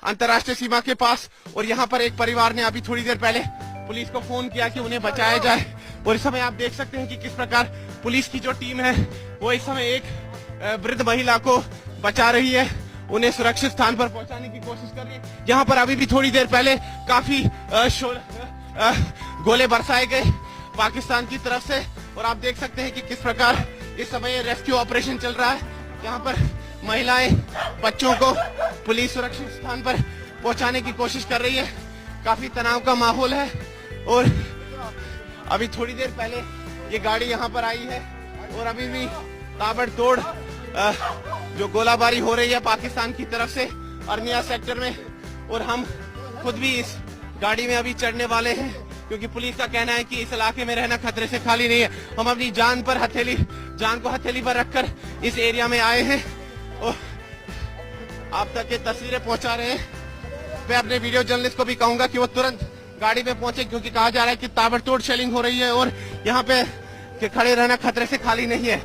अंतर्राष्ट्रीय सीमा के पास। और यहाँ पर एक परिवार ने अभी थोड़ी देर पहले पुलिस को फोन किया कि उन्हें बचाया जाए। और इस समय आप देख सकते हैं कि किस प्रकार पुलिस की जो टीम है वो इस समय एक वृद्ध महिला को बचा रही है, उन्हें सुरक्षित स्थान पर पहुंचाने की कोशिश कर रही है। यहाँ पर अभी भी थोड़ी देर पहले काफी गोले बरसाए गए पाकिस्तान की तरफ से। और आप देख सकते हैं कि किस प्रकार इस समय रेस्क्यू ऑपरेशन चल रहा है। यहाँ पर महिलाएं, बच्चों को पुलिस सुरक्षित स्थान पर पहुंचाने की कोशिश कर रही है। काफी तनाव का माहौल है। और अभी थोड़ी देर पहले ये गाड़ी यहाँ पर आई है और अभी भी ताबड़तोड़ जो गोलाबारी हो रही है पाकिस्तान की तरफ से अर्निया सेक्टर में। और हम खुद भी इस गाड़ी में अभी चढ़ने वाले हैं, क्योंकि पुलिस का कहना है कि इस इलाके में रहना खतरे से खाली नहीं है। हम अपनी जान को हथेली पर रखकर इस एरिया में आए हैं और आप तक ये तस्वीरें पहुंचा रहे हैं। मैं अपने वीडियो जर्नलिस्ट को भी कहूंगा कि वो तुरंत गाड़ी में पहुंचे, क्योंकि कहा जा रहा है कि ताबड़तोड़ शेलिंग हो रही है और यहाँ पे खड़े रहना खतरे से खाली नहीं है।